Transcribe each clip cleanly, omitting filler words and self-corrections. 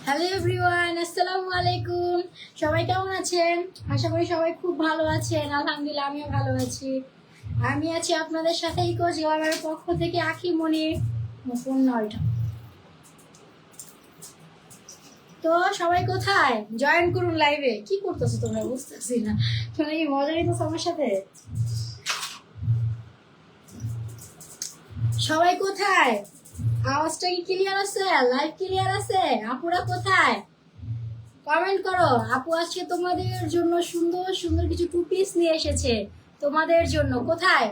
Hello everyone, আসসালামু আলাইকুম। সবাই কেমন আছেন? আশা করি সবাই খুব ভালো আছেন। আলহামদুলিল্লাহ, আমিও ভালো আছি। আমি আছি আপনাদের সাথে ইকো জেলার পক্ষ থেকে আখি মনি ফোন নয়টা। তো সবাই কোথায়? জয়েন করুন লাইভে। কি করতেছো তোমরা? বুঝতেছি না, তোমরা কি মজা নিতেছো আমার সাথে? সবাই কোথায়? আওয়াজটা কি ক্লিয়ার আছে? লাইভ ক্লিয়ার আছে? আপুরা কোথায়? কমেন্ট করো। আপু আজকে তোমাদের জন্য সুন্দর সুন্দর কিছু টু পিস নিয়ে এসেছে তোমাদের জন্য। কোথায়?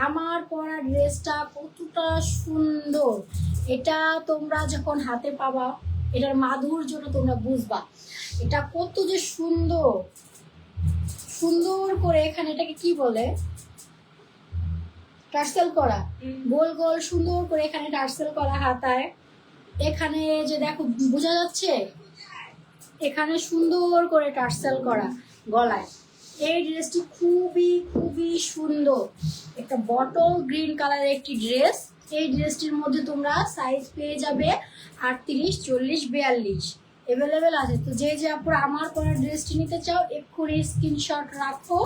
আমার পরা ড্রেসটা কতটা সুন্দর, এটা তোমরা যখন হাতে পাবা এটার মাধুর্যটা তোমরা বুঝবা। এটা কত যে সুন্দর, সুন্দর করে এখানে এটাকে কি বলে, টার্সেল করা, গোল গোল সুন্দর করে এখানে টার্সেল করা হাতায়। এখানে যে দেখো বোঝা যাচ্ছে, এখানে সুন্দর করে টার্সেল করা গলায়। এই ড্রেসটি খুবই খুবই সুন্দর, একটা বটল গ্রিন কালারের একটি ড্রেস। এই ড্রেসটির মধ্যে তোমরা সাইজ পেয়ে যাবে 38, 40, 42 অ্যাভেলেবেল আছে। তো যে যে আপুরা আমার পরা ড্রেসটি নিতে চাও এক্ষুনি স্ক্রিনশট রাখো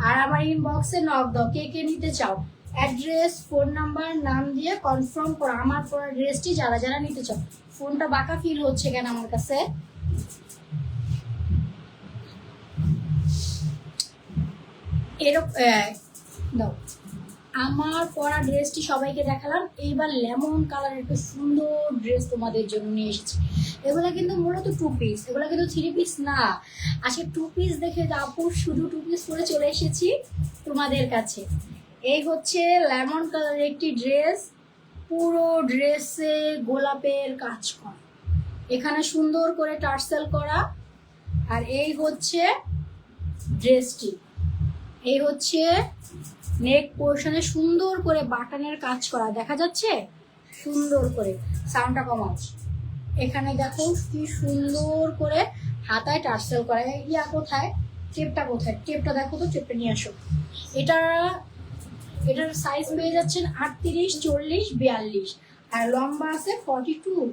আর আমার ইনবক্সে নক দাও। কে কে নিতে চাও অ্যাড্রেস, ফোন নাম্বার, নাম দিয়ে কনফার্ম করো আমার পরা ড্রেসটি যারা যারা নিতে চাও। ফোনটা বাঁকা ফিল হচ্ছে কেন আমার কাছে? দাও। আমার পরা ড্রেসটি সবাইকে দেখালাম। এইবার লেমন কালারের একটা সুন্দর ড্রেস তোমাদের জন্য নিয়ে এসেছি। এগুলো কিন্তু মূলত টু পিস, এগুলো কিন্তু থ্রি পিস না। আজকে টু পিস দেখে আপু শুধু টু পিস করে চলে এসেছি তোমাদের কাছে। এই হচ্ছে লেমন কালারের একটি ড্রেস, পুরো ড্রেসে গোলাপের কাজ করা, এখানে সুন্দর করে টার্সেল করা। আর এই হচ্ছে ড্রেসটি, এই হচ্ছে নেক পোর্শনে সুন্দর করে বাটনের কাজ করা, দেখা যাচ্ছে সুন্দর করে। সাউন্ডটা কমাও। এখানে দেখো কি সুন্দর করে হাতায় টার্সেল করা। ইয়া কোথায়? টেপটা কোথায়? টেপটা দেখো তো, টেপটা নিয়ে আসো। এটার সাইজ পেয়ে যাচ্ছেন 38, 40, 42 আর লম্বা আছে 42।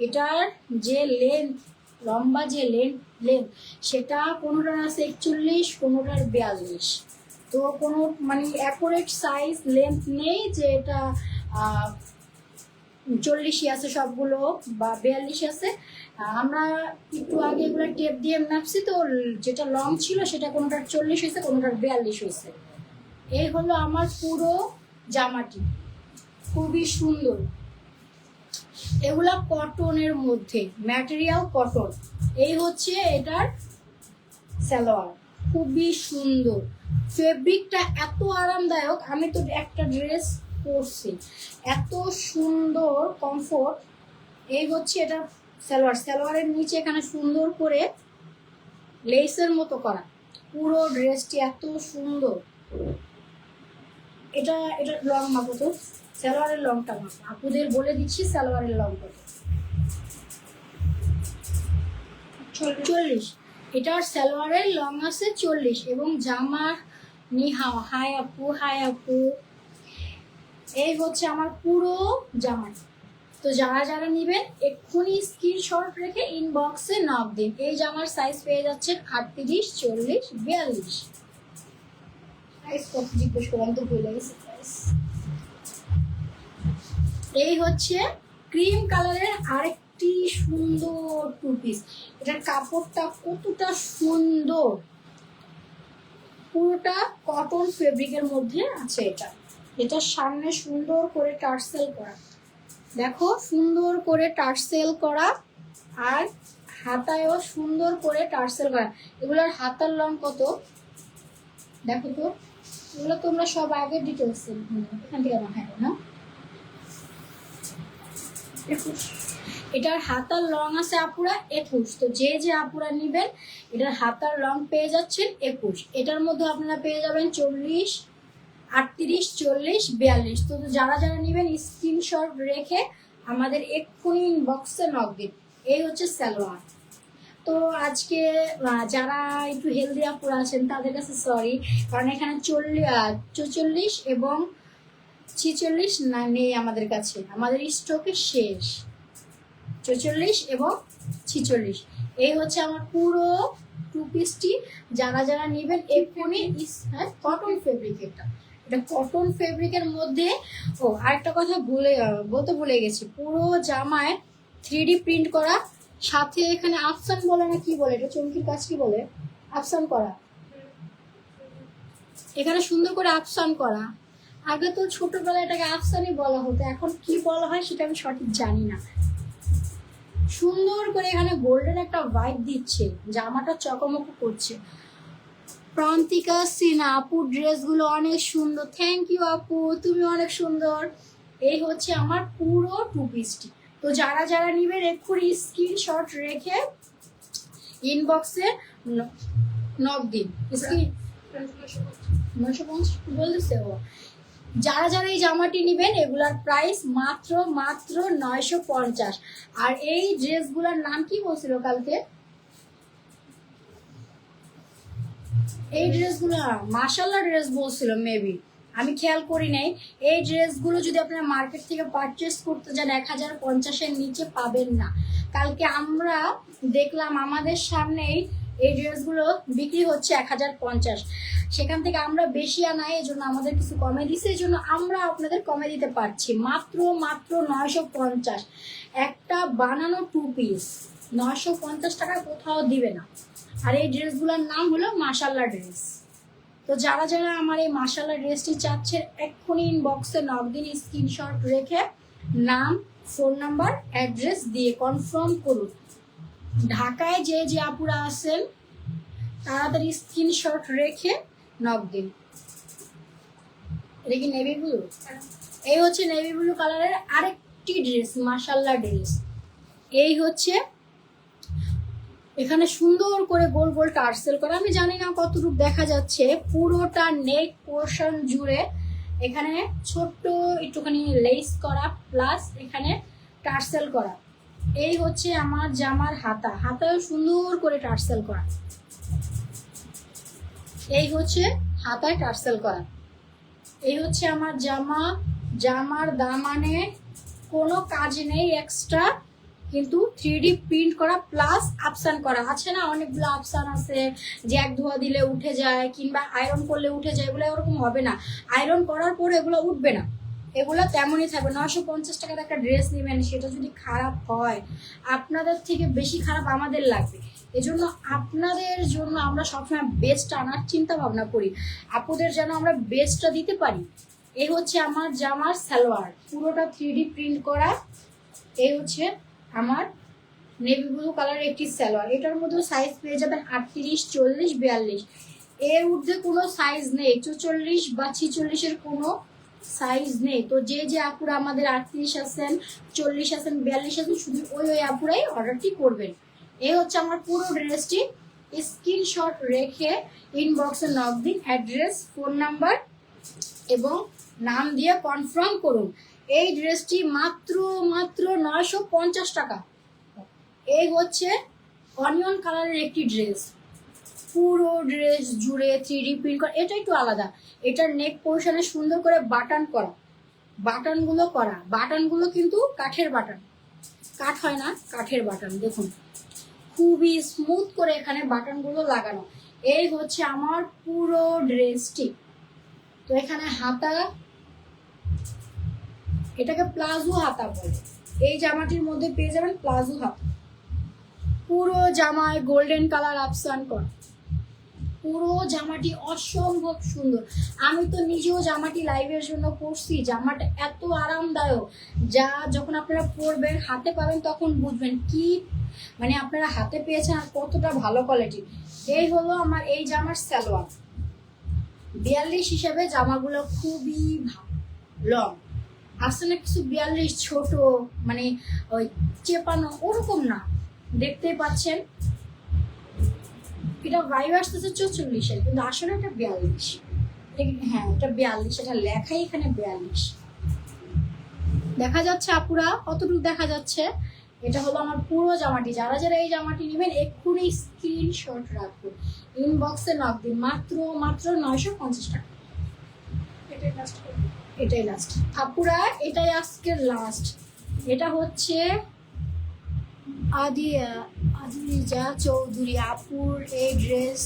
এটার যে লেন্থ, লম্বা যে লেন্থ সেটা কোনোটার আছে 41, কোনোটার 42। তো কোনো মানে অ্যাকুরেট সাইজ লেন্থ নেই যে এটা 40 আছে সবগুলো বা 42 আছে। আমরা একটু আগে এগুলো টেপ দিয়ে মাপছি, তো যেটা লং ছিল সেটা কোনোটার 40 হয়েছে, কোনোটার 42 হয়েছে। এই হলো আমার পুরো জামাটি, খুবই সুন্দর। এগুলা কটনের মধ্যে, ম্যাটেরিয়াল কটন। এই হচ্ছে এটার সালোয়ার, খুবই সুন্দর। ফেব্রিকটা এত আরামদায়ক, আমি তো একটা ড্রেস পরছি, এত সুন্দর কমফোর্ট। এই হচ্ছে এটার সালোয়ার, সালোয়ারের নিচে এখানে সুন্দর করে লেসের মতো করা, পুরো ড্রেসটি এত সুন্দর। এটা লং মাপো তো, সালোয়ারের লংটা মাপো। আপুদের বলে দিচ্ছি সালোয়ারের লং কত, 40। এটার সালোয়ারের লং আছে 40 এবং জামার নিহাও। হাই আপু, হাই আপু। এই হচ্ছে আমার পুরো জামা। তো যারা যারা নেবেন এক্ষুনি স্ক্রিনশট রেখে ইনবক্সে নক দিন। এই জামার সাইজ পেয়ে যাচ্ছেন 38, 40, 42। সাইজ কত জিজ্ঞেস করলাম তো ভুলে গেছি। এই হচ্ছে ক্রিম কালারের আরেকটি সুন্দর টু পিস। এটার কাপড়টা কতটা সুন্দর, পুরোটা কটন ফেব্রিকের মধ্যে আছে। এটার সামনে সুন্দর করে টার্সেল করা, দেখো সুন্দর করে টার্সেল করা, আর হাতায়ও সুন্দর করে টার্সেল করা। এগুলোর হাতার লং কত দেখো তো, এগুলো তোমরা সব আগে ডিটেলস এখান থেকে দেখাবো না। এটার হাতার লং আছে আপুরা 21। তো যে যে আপুরা নিবেন এটার হাতার লং পেয়ে যাচ্ছেন 21। এটার মধ্যে আপনারা পেয়ে যাবেন 40, 38, 40, 42। তো যারা যারা নিবেন স্ক্রিনশট রেখে আমাদের এক্ষুনি ইনবক্সে নক দিন। এই হচ্ছে সালোয়ার। তো আজকে যারা একটু হেলদি আপুরা আছেন তাদের কাছে সরি, কারণ এখানে 44 এবং 46 না নেই আমাদের কাছে, আমাদের স্টকে শেষ। 44 এবং 46, এই হচ্ছে আমার পুরো টু পিসটি। যারা যারা নেবেন এক্ষুনি, হ্যাঁ কটন ফেব্রিক, এটা কটন ফেব্রিকের মধ্যে। ও আরেকটা কথা বলতে ভুলে গেছি, পুরো জামায় 3D প্রিন্ট করা, সাথে এখানে আফসান বলে না কি বলে, এটা চমকির কাজ কি বলে, আফসান করা, এখানে সুন্দর করে আফসান করা। আগে তো ছোটবেলায় এটাকে আফসানই বলা হতো, এখন কি বলা হয় সেটা আমি সঠিক জানি না। সুন্দর করে এখানে গোল্ডেন একটা ভাইব দিচ্ছে, জামাটা চকমকো করছে। প্রান্তিকা সিনহা আপুর ড্রেসগুলো অনেক সুন্দর, থ্যাংক ইউ আপু, তুমি অনেক সুন্দর। এই হচ্ছে আমার পুরো টু পিসটি। তো যারা যারা নিবেন এক্ষুনি স্ক্রিনশট রেখে ইনবক্সে নক দিন। স্ক্রিন 950 বলতেছে ও। যারা যারা এই জামাটি নেবেন এগুলার প্রাইস মাত্র 950। আর এই ড্রেসগুলোর নাম কি বলছিল কালকে, এই ড্রেসগুলো মাশাআল্লাহ ড্রেস বলছিল, মেবি আমি খেয়াল করি নাই। এই ড্রেসগুলো যদি আপনারা মার্কেট থেকে পারচেস করতে যান 1050-এর নিচে পাবেন না। কালকে আমরা দেখলাম আমাদের সামনেই এই ড্রেসগুলো বিক্রি হচ্ছে 1050, সেখান থেকে আমরা বেশি আনাই, এই জন্য আমাদের কিছু কমে দিছে, এই জন্য আমরা আপনাদের কমে দিতে পারছি মাত্র 950। একটা বানানো টু পিস 950 টাকা কোথাও দিবে না। আর এই ড্রেসগুলোর নাম হলো মাশাআল্লাহ ড্রেস। তো যারা যারা আমার এই মাশাআল্লাহ ড্রেসটি চাচ্ছেন এক্ষুনি ইনবক্সে নক দিন, স্ক্রিনশট রেখে নাম, ফোন নাম্বার, অ্যাড্রেস দিয়ে কনফার্ম করুন। ঢাকায় যে যে আপুরা আছেন তাড়াতাড়ি স্ক্রিনশট রেখে নক দিন। এটা কি নেভি ব্লু? এই হচ্ছে নেভি ব্লু কালারের আরেকটি ড্রেস, মাশাআল্লাহ ড্রেস। এই হচ্ছে এখানে সুন্দর করে গোল গোল টার্সেল করা, আমি জানি না কতটুকু দেখা যাচ্ছে, পুরোটা নেক পোর্শন জুড়ে এখানে ছোট্ট একটুখানি লেস করা, প্লাস এখানে টার্সেল করা। এই হচ্ছে আমার জামার হাতা, হাতাও সুন্দর করে টার্সেল করা। এই হচ্ছে হাতায় টার্সেল করা। এই হচ্ছে আমার জামা, জামার দামানে কোনো কাজ নেই এক্সট্রা, কিন্তু 3D প্রিন্ট করা প্লাস আফসান করা। আছে না অনেকগুলো আফসান আছে যে এক ধোয়া দিলে উঠে যায় কিংবা আয়রন করলে উঠে যায়, এগুলো ওরকম হবে না। আয়রন করার পরে এগুলো উঠবে না, এগুলো তেমনই থাকবে। 950 টাকার একটা ড্রেস নেবেন, সেটা যদি খারাপ হয় আপনাদের থেকে বেশি খারাপ আমাদের লাগবে। এজন্য আপনাদের জন্য আমরা সবসময় বেস্ট আনার চিন্তা ভাবনা করি, আপুদের যেন আমরা বেস্টটা দিতে পারি। এই হচ্ছে আমার জামার সালোয়ার, পুরোটা 3D প্রিন্ট করা। এই হচ্ছে আমার নেভি ব্লু কালারের একটি সালোয়ার, এটার মধ্যে সাইজ পেয়ে যাবেন 38, 40, 42, এর ঊর্ধ্বে কোনো সাইজ নেই। 44 বা 46-এর কোনো সাইজ নেই। তো যে যে আপুরা আমাদের 38 আছেন, 40 আছেন, 42 আছেন, শুধু ওই আপুরাই অর্ডারটি করবেন। এই হচ্ছে আমার পুরো ড্রেসটি। স্ক্রিনশট রেখে ইনবক্সে নক দিন, অ্যাড্রেস, ফোন নাম্বার এবং নাম দিয়ে কনফার্ম করুন। এই ড্রেসটি মাত্র 950 টাকা। এই হচ্ছে অনিয়ন কালারের একটি ড্রেস, পুরো ড্রেস জুড়ে 3D প্রিন্ট করা। এটা একটু আলাদা, এটার নেক পোর্শনে সুন্দর করে বাটন করা, বাটনগুলো কিন্তু কাঠের বাটন, কাঠ হয় না, কাঠের বাটন। দেখুন খুবই স্মুথ করে এখানে বাটনগুলো লাগানো। এই হচ্ছে আমার পুরো ড্রেসটি। তো এখানে হাতা, এটাকে প্লাজো হাতা বলে। এই জামাটির মধ্যে পেয়ে যাবেন প্লাজো হাতা। পুরো জামায় গোল্ডেন কালার আফসান করা, পুরো জামাটি অসম্ভব সুন্দর। আমি তো নিজেও জামাটি লাইভের জন্য পরছি, জামাটা এত আরামদায়ক, যা যখন আপনারা পরবেন হাতে পাবেন তখন বুঝবেন কি মানে আপনারা হাতে পেয়েছেন আর কতটা ভালো কোয়ালিটি। এই হলো আমার এই জামার সালোয়ার। 42 হিসেবে জামাগুলো খুবই লং, আসলে কিছু 42 ছোট, মানে ওই চেপানো ওরকম না, দেখতেই পাচ্ছেন। এটা ভাইব আসতেছে 44-এর, কিন্তু আসলে এটা 42। হ্যাঁ এটা 42, এটা লেখাই এখানে 42 দেখা যাচ্ছে। আপুরা কতটুকু দেখা যাচ্ছে? এটা হলো আমার পুরো জামাটি। যারা যারা এই জামাটি নেবেন এক্ষুনি স্ক্রিনশট রাখুন, ইনবক্সে নক দিন, মাত্র 950 টাকা। এটাই লাস্ট আপুরা, এটাই আজকের লাস্ট। এটা হচ্ছে আদিজা চৌধুরী আপুর এই ড্রেস,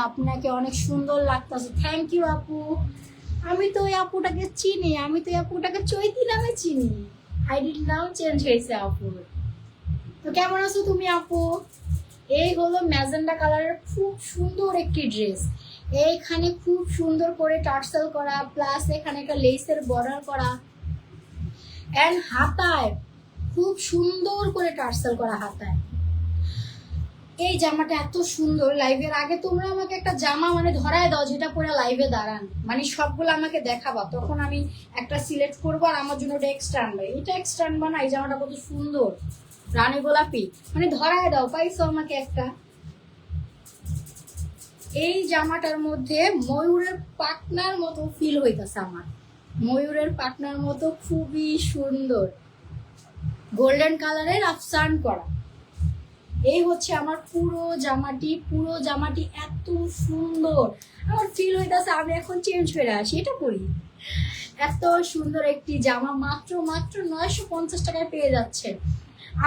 আপনাকে অনেক সুন্দর লাগতেছে। থ্যাংক ইউ আপু। আমি তো এই আপুটাকে চিনি, আমি তো এই আপুটাকে চৈতি নামে চিনি। আইডির নাম চেঞ্জ হয়েছে আপুর। তো কেমন আছো তুমি আপু? এই হলো ম্যাজেন্ডা কালারের খুব সুন্দর একটি ড্রেস। এইখানে খুব সুন্দর করে টার্সেল করা, প্লাস এখানে একটা লেসের বর্ডার করা, এন্ড হাতায় খুব সুন্দর করে টার্সেল করা হাতায়। এই জামাটা এত সুন্দর। লাইভের আগে তোমরা আমাকে একটা জামা মানে ধরায় দাও যেটা পরে লাইভে দাঁড়ান, মানে সবগুলো আমাকে দেখাবা, তখন আমি একটা সিলেক্ট করবো আর আমার জন্য ওটা এক্সট্রা আনবে। এটা এক্সট্রা আনবা না? এই জামাটা কত সুন্দর, রানী গোলাপি, মানে ধরায় দাও, পাইছো আমাকে একটা। এই জামাটার মধ্যে ময়ূরের পাখনার মতো ফিল হইতেছে আমার, ময়ূরের পাখনার মতো, খুবই সুন্দর গোল্ডেন কালারের আফসান করা। এই হচ্ছে আমার পুরো জামাটি। পুরো জামাটি এত সুন্দর, আমার ফিল হইতেছে আমি এখন চেঞ্জ করে আসি, এটা পরি। এত সুন্দর একটি জামা মাত্র 950 টাকায় পেয়ে যাচ্ছে।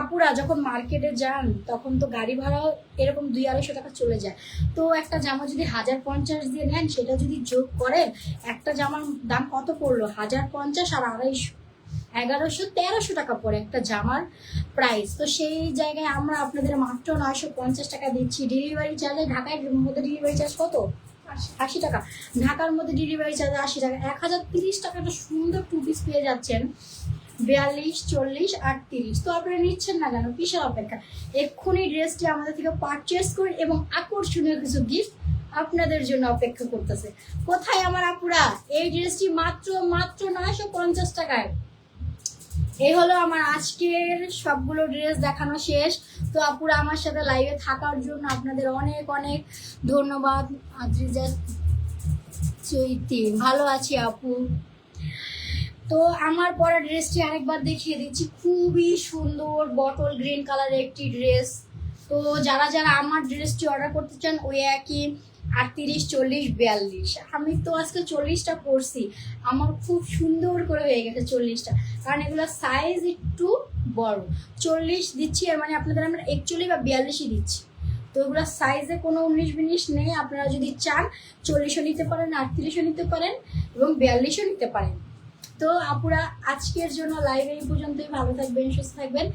আপুরা যখন মার্কেটে যান তখন তো গাড়ি ভাড়াও এরকম 200-250 টাকা চলে যায়। তো একটা জামা যদি 1050 দিয়ে নেন, সেটা যদি যোগ করেন, একটা জামার দাম কত পড়লো? 1050 আর 250, 1100-1300 টাকা পড়ে একটা জামার প্রাইস। তো সেই জায়গায় আমরা আপনাদের মাত্র 950 টাকা দিচ্ছি। ডেলিভারি চার্জে, ঢাকার মধ্যে ডেলিভারি চার্জ কত? 80 টাকা। ঢাকার মধ্যে ডেলিভারি চার্জ 80 টাকা। 1030 টাকাটা সুন্দর 2 পিস পেয়ে যাচ্ছেন। 42, 40 আর 30। তো আপনারা নিচ্ছেন না কেন? কিসের অপেক্ষা? এক্ষুনি ড্রেসটি আমাদের থেকে পারচেস করুন এবং আকর্ষণীয় কিছু গিফট আপনাদের জন্য অপেক্ষা করতেছে। কোথায় আমার আপুরা? এই ড্রেসটি মাত্র 950 টাকায়। এই হলো আমার আজকের সবগুলো ড্রেস দেখানো শেষ। তো আপুরা আমার সাথে লাইভে থাকার জন্য আপনাদের অনেক অনেক ধন্যবাদ। আদ্রিজা চৈতি, ভালো আছি আপু। তো আমার পরা ড্রেসটি আরেকবার দেখিয়ে দিচ্ছি। খুবই সুন্দর বটল গ্রিন কালারের একটি ড্রেস। তো যারা যারা আমার ড্রেসটি অর্ডার করতে চান, ওই একই 38, 40, 42। আমি তো আজকে 40টা করছি, আমার খুব সুন্দর করে হয়ে গেছে 40টা, কারণ এগুলো সাইজ একটু বড়। 40 দিচ্ছি, এর মানে আপনাদের আমরা 41 বা 42ই দিচ্ছি। তো এগুলো সাইজে কোনো 19-20 নেই। আপনারা যদি চান 40ও নিতে পারেন, 38ও নিতে পারেন এবং 42ও নিতে পারেন। তো আপুরা আজকের জন্য লাইভ এই পর্যন্তই। ভালো থাকবেন, সুস্থ থাকবেন,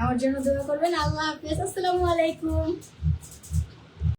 আমার জন্য দোয়া করবেন। আল্লাহ হাফেজ, আসসালামু আলাইকুম।